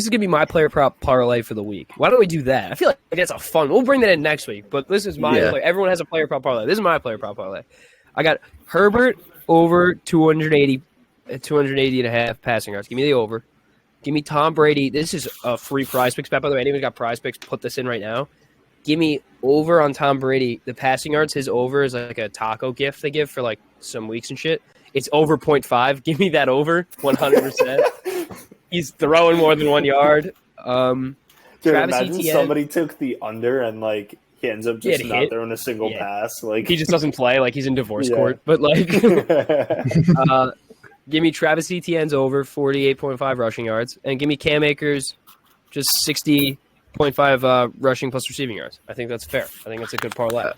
is gonna be my player prop parlay for the week. Why don't we do that? I feel like that's a fun. We'll bring that in next week. But this is my player. Everyone has a player prop parlay. This is my player prop parlay. I got Herbert over 280.5 passing yards. Give me the over. Give me Tom Brady. This is a free Prize Picks bet, by the way. Anyone got Prize Picks? Put this in right now. Give me over on Tom Brady. The passing yards, his over is like a taco gift they give for like some weeks and shit. It's over 0.5. Give me that over 100%. He's throwing more than 1 yard. Dude, Travis imagine Etienne, somebody took the under and like he ends up just not throwing a single pass. Like he just doesn't play. Like he's in divorce court. But like, give me Travis Etienne's over 48.5 rushing yards, and give me Cam Akers just 60.5 rushing plus receiving yards. I think that's fair. I think that's a good parlay.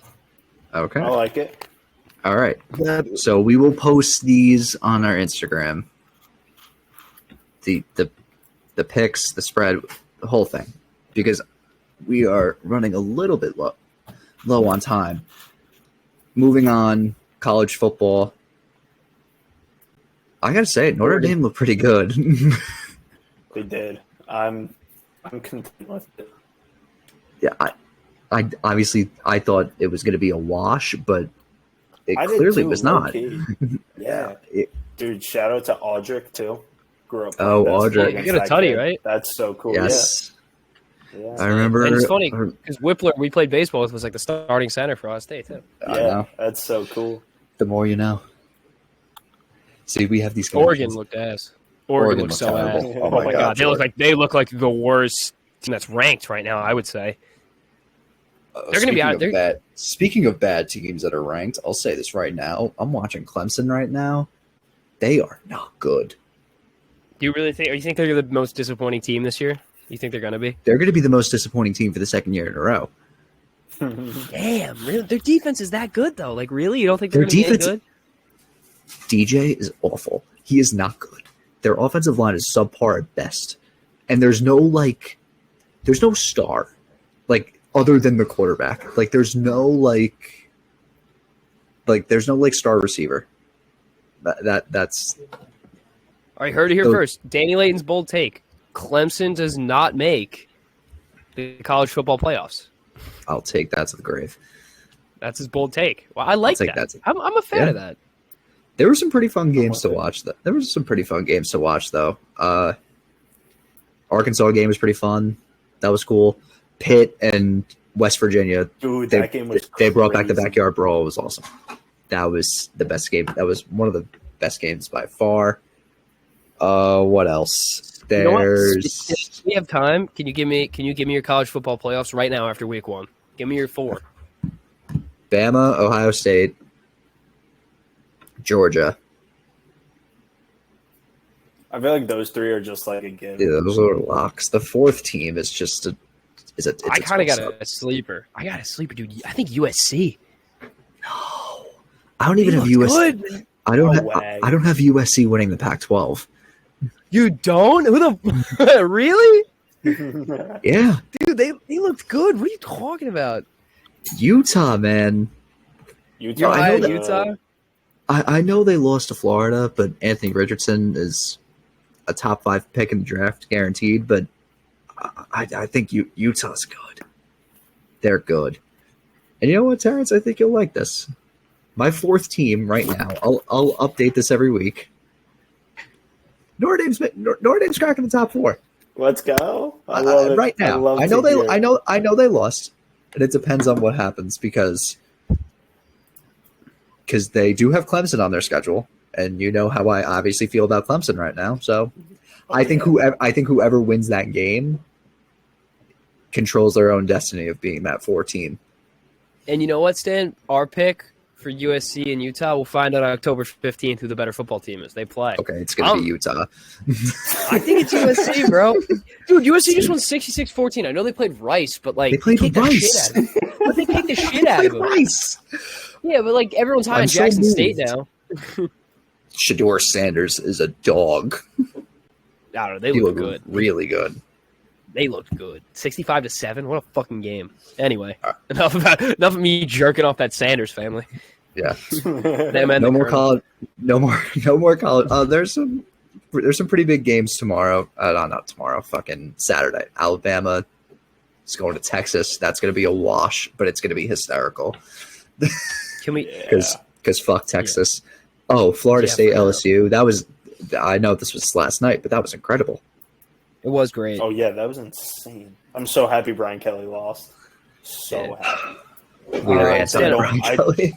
Okay, I like it. All right. So we will post these on our Instagram. The picks, the spread, the whole thing, because we are running a little bit low on time. Moving on, college football. I gotta say, Notre Dame looked pretty good. They did. I'm content with it. Yeah, I obviously I thought it was going to be a wash, but it clearly was not. Yeah, dude. Shout out to Audric too. Grew up. Audric, you got a tutty, right? That's so cool. Yes. Yeah. I remember. And it's funny because Whippler, we played baseball with, was like the starting center for Ohio State too. Yeah, that's so cool. The more you know. See, we have these. Oregon looked ass. Oregon looked so ass. Oh my god, they look like the worst team that's ranked right now. I would say they're going to be out there. Speaking of bad teams that are ranked, I'll say this right now. I'm watching Clemson right now. They are not good. Do you really think? Or you think they're the most disappointing team this year? You think they're going to be? They're going to be the most disappointing team for the second year in a row. Damn, really? Their defense is that good though. Like, really, you don't think they're going to be that good? DJ is awful. He is not good. Their offensive line is subpar at best, and there's no star, like other than the quarterback. Like there's no star receiver. That's. All right, heard it here first. Danny Layton's bold take: Clemson does not make the college football playoffs. I'll take that to the grave. That's his bold take. Well, I like that. I'm a fan of that. There were some pretty fun games to watch. Though. Arkansas game was pretty fun. That was cool. Pitt and West Virginia. Dude, that game was They brought back the backyard brawl. It was awesome. That was the best game. That was one of the best games by far. What else? There's. We have time. Can you give me your college football playoffs right now after week 1? Give me your 4. Bama, Ohio State, Georgia. I feel like those 3 are just like a given. Yeah, those are locks. The 4th team is just a. I kind of got a sleeper. I got a sleeper, dude. I think USC. No, I don't even have USC. Good. I don't have USC winning the Pac-12. You don't? Who the really? Yeah, dude, they looked good. What are you talking about? Utah, man. Utah. I know they lost to Florida, but Anthony Richardson is a top 5 pick in the draft, guaranteed. But I think Utah's good. They're good. And you know what, Terrence? I think you'll like this. My 4th team right now. I'll update this every week. Notre Dame's cracking the top 4. Let's go! I love it. Right now. I know they lost, and it depends on what happens because they do have Clemson on their schedule, and you know how I obviously feel about Clemson right now. So I think whoever wins that game controls their own destiny of being that 4 team. And you know what, Stan? Our pick for USC and Utah, we'll find out on October 15th who the better football team is. They play. Okay, it's going to be Utah. I think it's USC, bro. Dude, USC just won 66-14. I know they played Rice, but like they played Rice. But they kicked the shit out of them. Rice. Yeah, but like everyone's high on Jackson State now. Shedeur Sanders is a dog. I don't know. They look good. Really good. They looked good. 65-7. What a fucking game. Anyway, enough of me jerking off that Sanders family. Yeah. No more college. There's some pretty big games tomorrow. Not tomorrow. Fucking Saturday. Alabama is going to Texas. That's going to be a wash, but it's going to be hysterical. Can we? Because fuck Texas. Yeah. Oh, Florida State, LSU. That was. I know this was last night, but that was incredible. It was great. Oh yeah, that was insane. I'm so happy Brian Kelly lost. So happy.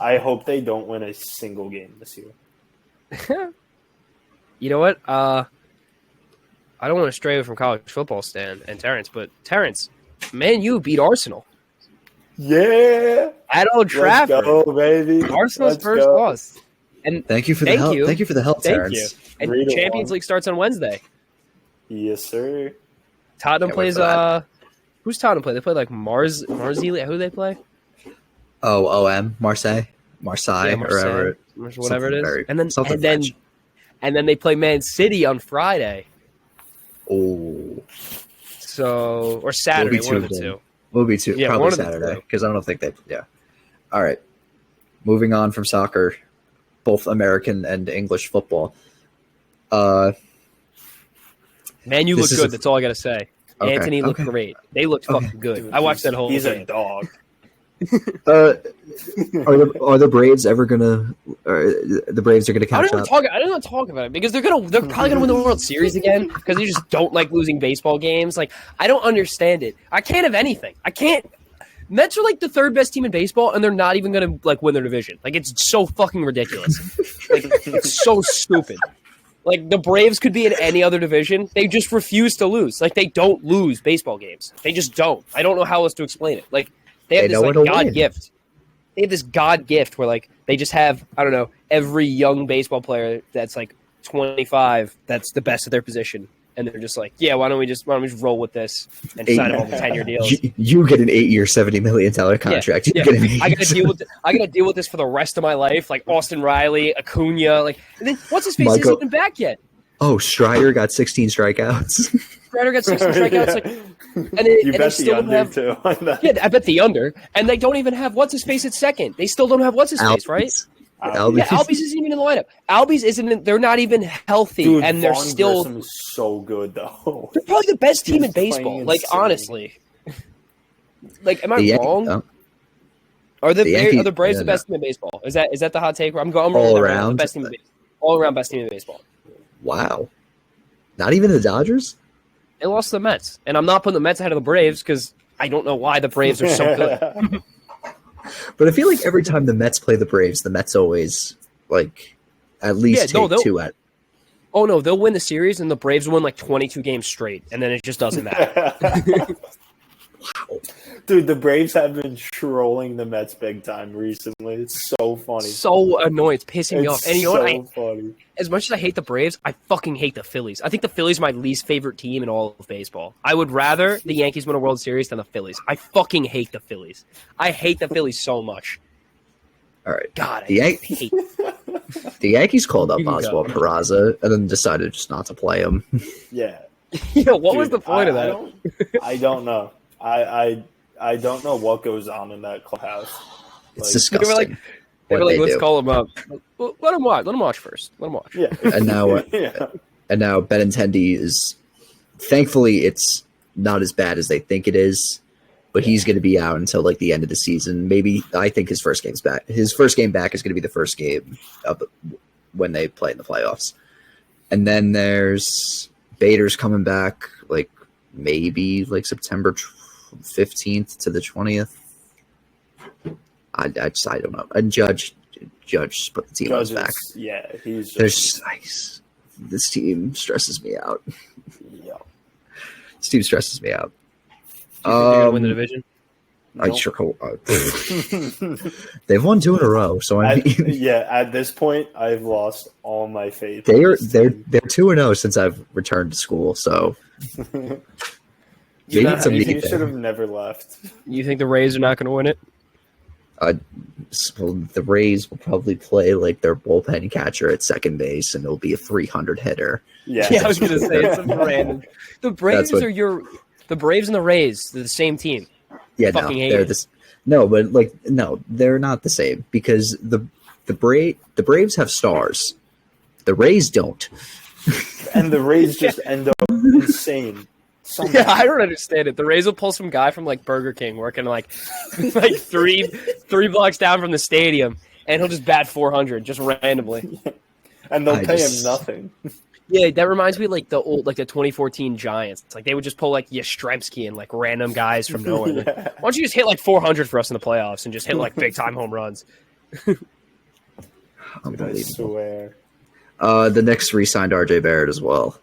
I hope they don't win a single game this year. You know what? I don't want to stray away from college football, Stan and Terrence, but Terrence, Man U beat Arsenal. Yeah. At Old Trafford. Let's go, baby. Arsenal's first loss. And thank you for the help. Thank you for the help, Terrence. And Champions League starts on Wednesday. Yes, sir. Tottenham plays. Who's Tottenham play? They play like Marseille. Who do they play? Marseille, or whatever it is. And then they play Man City on Friday. Oh. So or Saturday, one of the two. Will be two. Yeah, probably Saturday because I don't think they. Yeah. All right. Moving on from soccer, both American and English football. Man, you look good. That's all I got to say. Okay, Anthony looked great. They looked fucking good. Dude, I watched that whole game. He's a dog. Are the Braves ever gonna? The Braves are gonna catch up? I don't want to talk about it because they're probably gonna win the World Series again because they just don't like losing baseball games. Like I don't understand it. I can't have anything. I can't. Mets are like the 3rd best team in baseball, and they're not even gonna like win their division. Like it's so fucking ridiculous. Like it's so stupid. Like the Braves could be in any other division. They just refuse to lose. Like they don't lose baseball games. They just don't. I don't know how else to explain it. Like they have this like God gift. They have this God gift where like they just have, I don't know, every young baseball player that's like 25 that's the best at their position. And they're just like, yeah, why don't we just roll with this and sign all the 10-year deals? You get an 8-year, $70 million contract. Yeah. I gotta deal with this for the rest of my life. Like Austin Riley, Acuna, like and then what's his face isn't even back yet. Oh, Strider got 16 strikeouts. Like, and they still don't have. Too. Yeah, I bet the under, and they don't even have what's his face at second. They still don't have what's his face, right? Albies isn't even in the lineup. Albies isn't. They're not even healthy, dude, and they're still so good though. They're probably the best team in basebable. Like insane. Honestly, Like, am I wrong? Are the Braves the best team in baseball? Is that the hot take? I'm going all around the best team in baseball. All around best team in baseball. Wow. Not even the Dodgers? They lost to the Mets. And I'm not putting the Mets ahead of the Braves because I don't know why the Braves are so good. But I feel like every time the Mets play the Braves, the Mets always, like, at least take two at. Oh, no, they'll win the series, and the Braves win, like, 22 games straight, and then it just doesn't matter. Wow. Dude, the Braves have been trolling the Mets big time recently. It's so funny. So annoying. It's pissing me off. And you know what? Funny. As much as I hate the Braves, I fucking hate the Phillies. I think the Phillies are my least favorite team in all of baseball. I would rather the Yankees win a World Series than the Phillies. I fucking hate the Phillies. I hate the Phillies so much. All right. God, the Yankees called up Oswald go. Peraza and then decided just not to play him. Yeah. What was the point of that? I don't know. I don't know what goes on in that clubhouse. It's disgusting. They were like, let's call him up. Well, let him watch. Let him watch first. Let him watch. Yeah. And now Benintendi is, thankfully, it's not as bad as they think it is, but he's going to be out until like the end of the season. Maybe I think his first game's back. His first game back is going to be the first game of when they play in the playoffs. And then there's Bader's coming back, like maybe like September 15th to the 20th. I don't know. And Judge put the team on his back. Yeah, he's just nice. This team stresses me out. Yeah. This team stresses me out. Do you think they're gonna win the division? I sure hope. They've won 2 in a row, so I mean, at this point, I've lost all my faith. They're 2-0 since I've returned to school, so you should have never left. You think the Rays are not going to win it? Well, the Rays will probably play like their bullpen catcher at second base, and it'll be a 300 hitter. Yeah, I was going to say it's random. The Braves the Braves and the Rays. They're the same team. Yeah, they're not the same because the Braves have stars. The Rays don't. And the Rays just end up insane. Somehow. Yeah, I don't understand it. The Rays will pull some guy from like Burger King working like three blocks down from the stadium, and he'll just bat 400 just randomly. And they'll pay him nothing. Yeah, that reminds me of like the 2014 Giants. It's like they would just pull like Yastrzemski and like random guys from nowhere. Yeah. Why don't you just hit like 400 for us in the playoffs and just hit like big time home runs? Unbelievable. I swear. The Knicks re-signed RJ Barrett as well.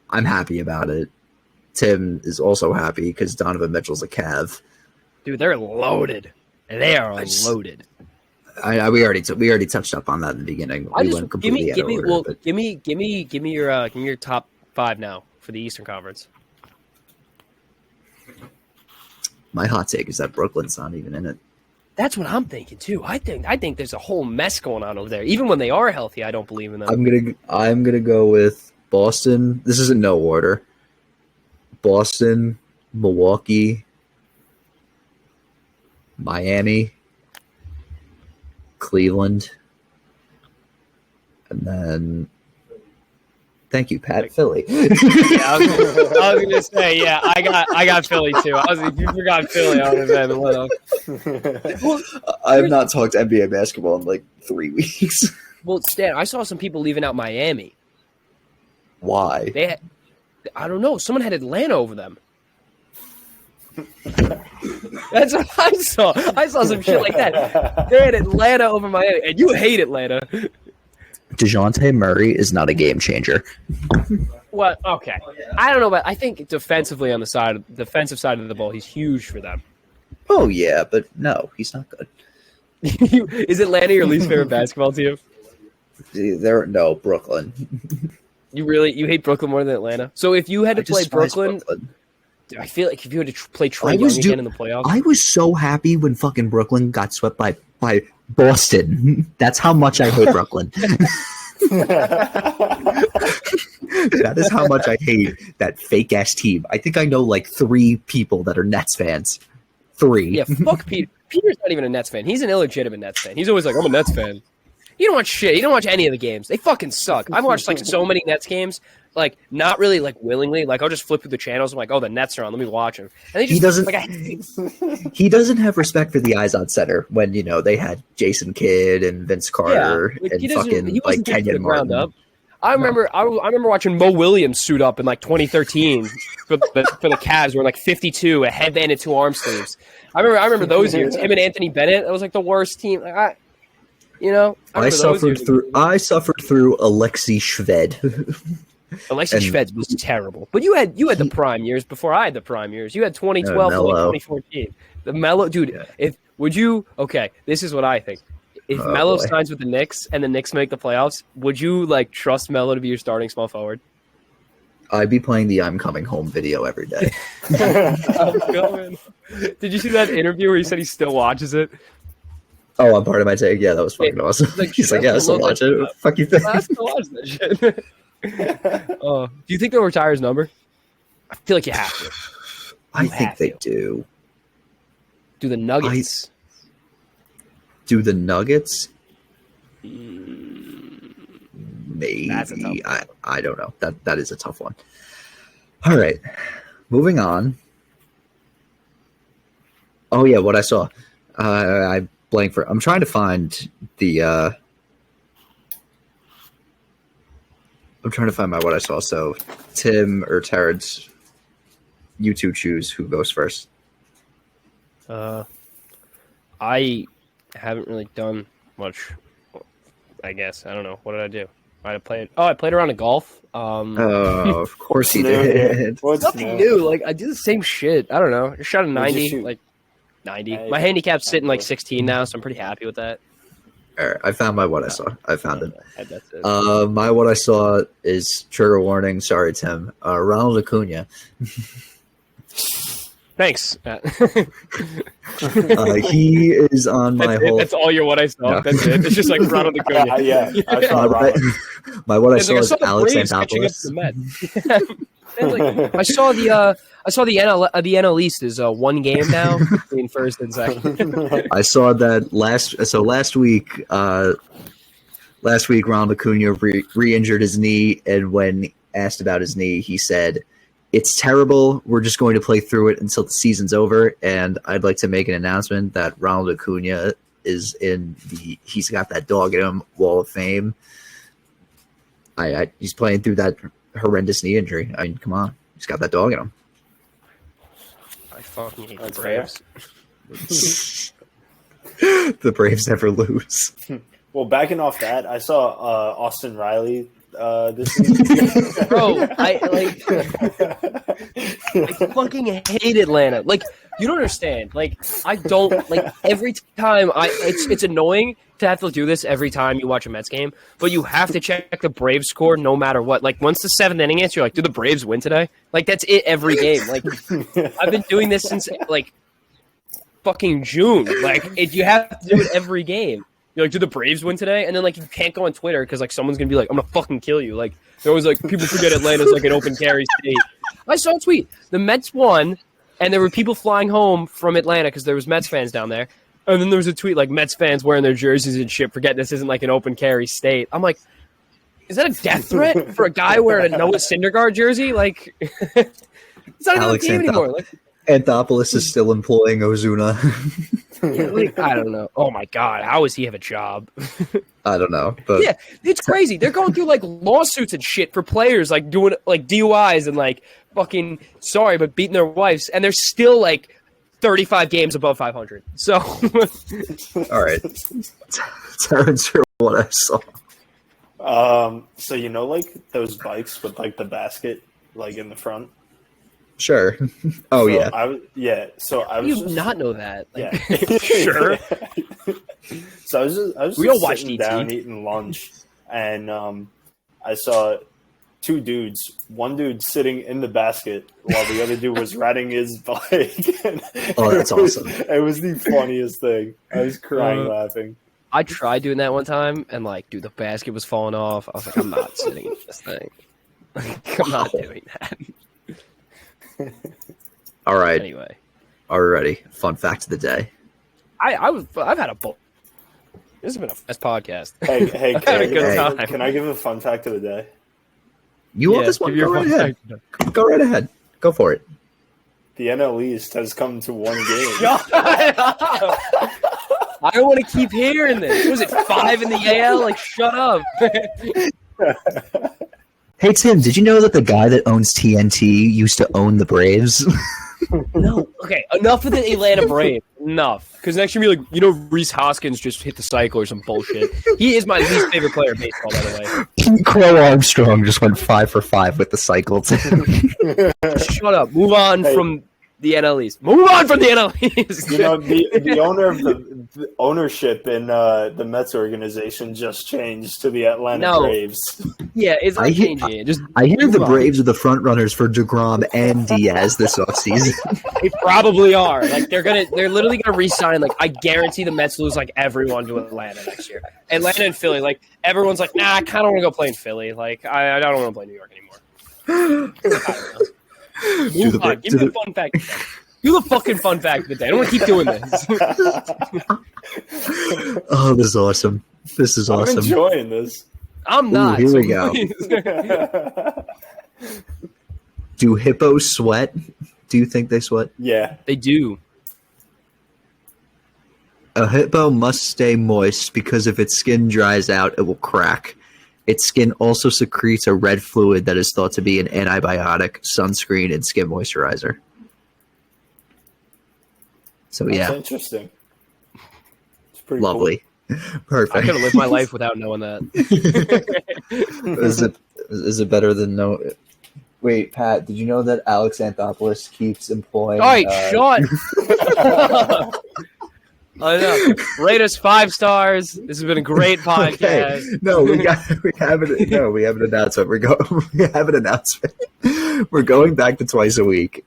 I'm happy about it. Tim is also happy because Donovan Mitchell's a Cav. Dude, they're loaded. They are loaded. We already touched up on that in the beginning. Give me your top 5 now for the Eastern Conference. My hot take is that Brooklyn's not even in it. That's what I'm thinking too. I think there's a whole mess going on over there. Even when they are healthy, I don't believe in them. I'm gonna go with Boston. This is in no order. Boston, Milwaukee, Miami, Cleveland, and then thank you, Pat. Philly. Yeah, I was gonna say, yeah, I got Philly too. If you forgot Philly, I would have been I have not talked NBA basketball in like 3 weeks. Well, Stan, I saw some people leaving out Miami. Why? I don't know. Someone had Atlanta over them. That's what I saw. I saw some shit like that. They had Atlanta over Miami, and you hate Atlanta. DeJounte Murray is not a game changer. What? Okay. I don't know, but I think defensively on the defensive side of the ball, he's huge for them. Oh, yeah, but no, he's not good. Is Atlanta your least favorite basketball team? No, Brooklyn. You hate Brooklyn more than Atlanta? So if you had to play Brooklyn, I feel like if you had to play Trae Young again in the playoffs. I was so happy when fucking Brooklyn got swept by Boston. That's how much I hate Brooklyn. That is how much I hate that fake-ass team. I think I know like 3 people that are Nets fans. 3. Yeah, fuck Peter. Peter's not even a Nets fan. He's an illegitimate Nets fan. He's always like, I'm a Nets fan. You don't watch shit. You don't watch any of the games. They fucking suck. I've watched like so many Nets games. like not really like willingly. Like I'll just flip through the channels. I'm like, oh, the Nets are on. Let me watch them. And he doesn't. He doesn't have respect for the eyes on center when they had Jason Kidd and Vince Carter and fucking like Kenyon Martin. Up. I remember watching Mo Williams suit up in like 2013 for the Cavs, wearing like 52, a headband and 2 arm sleeves. I remember those years. Him and Anthony Bennett. That was like the worst team. I suffered through Alexei Shved. Alexei Shved was terrible. But you had the prime years before I had the prime years. You had 2012 to like 2014. The Melo dude. Yeah. This is what I think. If Melo signs with the Knicks and the Knicks make the playoffs, would you like trust Melo to be your starting small forward? I'd be playing the "I'm Coming Home" video every day. I'm going. Did you see that interview where he said he still watches it? Oh, I'm part of my take. Yeah, that was fucking awesome. He's like, yeah, I still watch it. Fuck you think? I still watch that shit. Do you think they'll retire his number? I feel like you have to. I think they do. Do the Nuggets? Do the Nuggets? Maybe. I don't know. That is a tough one. All right. Moving on. Oh yeah, what I saw. I blank for. I'm trying to find the. I'm trying to find my what I saw. So, Tim or Terrence, you two choose who goes first. I haven't really done much. I guess I don't know. What did I do? I played around in golf. Of course you did. Nothing new. Like I do the same shit. I don't know. I shot a 90. Like 90. My handicap's sitting like 16 now, so I'm pretty happy with that. All right, I found my what I saw. I found it. That's it. My what I saw is trigger warning. Sorry, Tim. Ronald Acuna. Thanks. He is on my whole. That's all your what I saw. No. That's it. It's just like Ronald Acuna. Yeah, I saw my what I saw is Alex Anthopoulos. I saw the NL East is 1 game now between first and second. I saw that last week. Last week, Ronald Acuna re-injured his knee, and when asked about his knee, he said, "It's terrible. We're just going to play through it until the season's over." And I'd like to make an announcement that Ronald Acuna is he's got that dog in him Wall of Fame. He's playing through that horrendous knee injury. I mean, come on. He's got that dog in him. I fucking hate the Braves. The Braves never lose. Well, backing off that, I saw Austin Riley this week. Bro, I fucking hate Atlanta. Like, you don't understand. Like, I don't every time it's annoying to have to do this every time you watch a Mets game, but you have to check the Braves score no matter what. Like, once the 7th inning hits, you're like, do the Braves win today? Like, that's it every game. Like, I've been doing this since like fucking June. Like, you have to do it every game. You're like, do the Braves win today? And then, like, you can't go on Twitter because, like, someone's going to be like, I'm going to fucking kill you. Like, they're always like, people forget Atlanta's, like, an open carry state. I saw a tweet. The Mets won, and there were people flying home from Atlanta because there was Mets fans down there. And then there was a tweet, like, Mets fans wearing their jerseys and shit, forget this isn't, like, an open carry state. I'm like, is that a death threat for a guy wearing a Noah Syndergaard jersey? Like, it's not even a game anymore. Like, Anthopoulos is still employing Ozuna. I don't know. Oh my God, how does he have a job? I don't know. But yeah, it's crazy. They're going through like lawsuits and shit for players, like doing like DUIs and like fucking but beating their wives, and they're still like 35 games above 500. So, all right, Terrence, what I saw. So like those bikes with like the basket like in the front. Sure. Oh, so yeah. So I was. You not know that? Like, yeah. Sure. So I was we all just watched sitting down eating lunch, and I saw 2 dudes. One dude sitting in the basket while the other dude was riding his bike. Oh, that's awesome! It was the funniest thing. I was crying laughing. I tried doing that one time, and like, dude, the basket was falling off. I was like, I'm not sitting in this thing. Like, I'm not doing that. All right. Anyway, are we ready? Fun fact of the day. I've had a bowl. This has been a fast podcast. Hey, can I give a fun fact of the day? You want this one? Go right ahead. Go right ahead. Go for it. The NL East has come to one game. Shut up. I don't want to keep hearing this. Was it 5 in the AL? Like, shut up. Hey, Tim, did you know that the guy that owns TNT used to own the Braves? No. Okay, enough of the Atlanta Braves. Enough. Because next year, you're like, Reese Hoskins just hit the cycle or some bullshit. He is my least favorite player in baseball, by the way. Crow Armstrong just went 5 for 5 with the cycle. Shut up. Move on from the NL East. Move on from the NL East. The owner of the ownership in the Mets organization just changed to the Atlanta Braves. Yeah, it's not changing. I hear the Braves are the front runners for DeGrom and Diaz this offseason. They probably are. Like they're literally gonna re-sign. Like I guarantee the Mets lose like everyone to Atlanta next year. Atlanta and Philly. Like everyone's like, nah, I kind of want to go play in Philly. Like I don't want to play New York anymore. Give me the fun fact. Do the fucking fun fact of the day. I don't want to keep doing this. Oh, this is awesome. This is awesome. I'm enjoying this. I'm not. Ooh, here we go. Do hippos sweat? Do you think they sweat? Yeah. They do. A hippo must stay moist because if its skin dries out, it will crack. Its skin also secretes a red fluid that is thought to be an antibiotic, sunscreen, and skin moisturizer. So, That's yeah. interesting. It's pretty lovely. Cool. Perfect. I could have lived my life without knowing that. Is it better than no? Wait, Pat, did you know that Alex Anthopoulos keeps employing? All right, shut. I know. Rate us 5 stars. This has been a great podcast. Okay. No, we have an announcement. We have an announcement. We're going back to twice a week.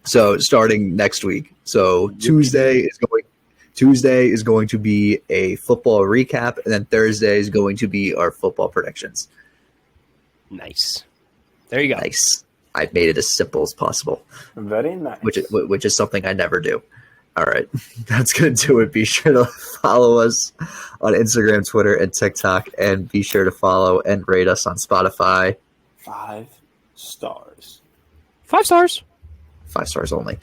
So starting next week. So Tuesday is going to be a football recap, and then Thursday is going to be our football predictions. Nice. There you go. Nice. I made it as simple as possible. Very nice. Which is something I never do. All right. That's going to do it. Be sure to follow us on Instagram, Twitter, and TikTok, and be sure to follow and rate us on Spotify. 5 stars. 5 stars. 5 stars only.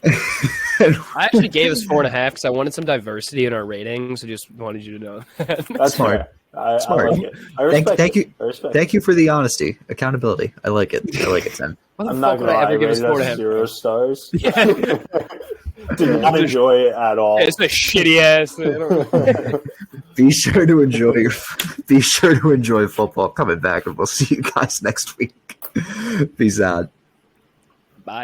I actually gave us 4.5 because I wanted some diversity in our ratings. I just wanted you to know. That's smart. Smart. I like it. I respect thank it. you. Thank you for the honesty, accountability. I like it. Tim. I'm not going to lie. I rated us 0 stars. Yeah. Did not enjoy it at all. It's a shitty ass. Be sure to enjoy football coming back, and we'll see you guys next week. Peace out. Bye.